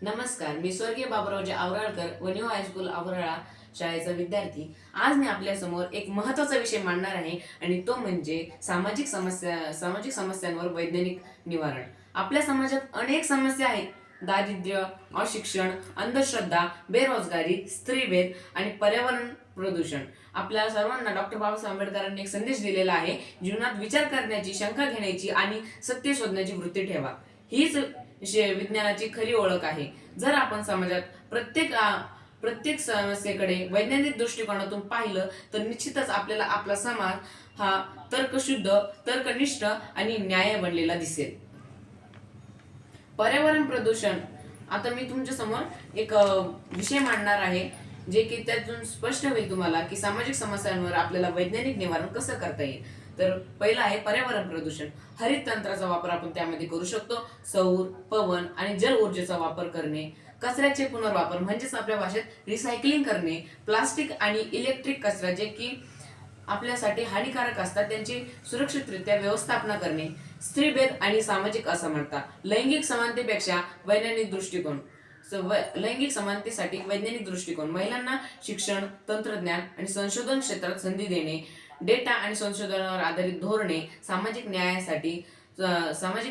नमस्कार, मी स्वर्गीय बाबुरावजी आवराळकर व न्यू हायस्कूल आवराळा शाळेचा विद्यार्थी. आज मी आपल्या समोर एक महत्त्वाचा विषय मांडणार आहे आणि तो म्हणजे सामाजिक समस्यांवर वैज्ञानिक निवारण. आपल्या समाजात अनेक समस्या आहेत. दारिद्र्य, अशिक्षण, अंधश्रद्धा, बेरोजगारी, स्त्रीभेद आणि पर्यावरण प्रदूषण. आपल्या सर्वांना डॉक्टर बाबासाहेब आंबेडकरांनी एक संदेश दिलेला आहे, जीवनात विचार करण्याची, शंका घेण्याची आणि सत्य शोधण्याची वृत्ती ठेवा. हीच विज्ञानाची खरी ओळख आहे. जर आपण समाजात प्रत्येक समस्येकडे वैज्ञानिक दृष्टिकोनातून पाहिलं तर निश्चितच आपल्याला आपला समाज हा तर्कशुद्ध, तर्कनिष्ठ आणि न्याय बनलेला दिसेल. पर्यावरण प्रदूषण. आता मी तुमच्या समोर एक विषय मांडणार आहे, जे की त्यातून स्पष्ट होईल तुम्हाला की सामाजिक समस्यांवर आपल्याला वैज्ञानिक निवारण कसं करता येईल. तर पहिलं आहे पर्यावरण प्रदूषण. हरित तंत्राचा वापर आपण त्यामध्ये करू शकतो. सौर, पवन आणि जल ऊर्जेचा वापर करणे, कचऱ्याचे पुनर्वापर म्हणजेच आपल्या भाषेत रिसायकलिंग करणे, प्लास्टिक आणि इलेक्ट्रिक कचरा जे की आपल्यासाठी हानिकारक असतात त्यांची सुरक्षितरित्या व्यवस्थापना करणे, स्त्रीभेद आणि सामाजिक असमानता, लैंगिक समानतेपेक्षा वैज्ञानिक दृष्टिकोन. लैंगिक समानतेसाठी वैज्ञानिक दृष्टिकोन, महिलांना शिक्षण, तंत्रज्ञान आणि संशोधन क्षेत्रात संधी देणे, डेटा आणि संशोधनावर आधारित धोरणे, सामाजिक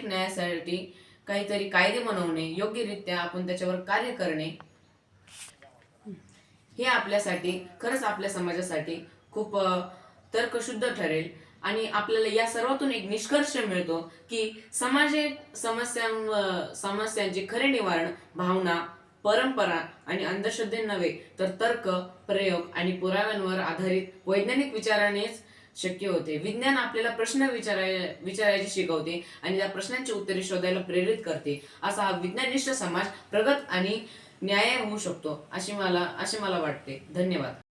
न्यायासाठी काहीतरी कायदे बनवणे, योग्यरित्या आपण त्याच्यावर कार्य करणे, हे आपल्यासाठी खरंच आपल्या समाजासाठी खूप तर्कशुद्ध ठरेल. आणि आपल्याला या सर्वातून एक निष्कर्ष मिळतो की समस्यांचे खरे निवारण भावना, परंपरा आणि अंधश्रद्धे नव्हे तर तर्क, प्रयोग आणि पुराव्यांवर आधारित वैज्ञानिक विचारानेच शक्य होते. विज्ञान आपल्याला प्रश्न विचारायचे शिकवते आणि त्या प्रश्नांची उत्तरे शोधायला प्रेरित करते. असा हा विज्ञाननिष्ठ समाज प्रगत आणि न्याय होऊ शकतो असे मला वाटते. धन्यवाद.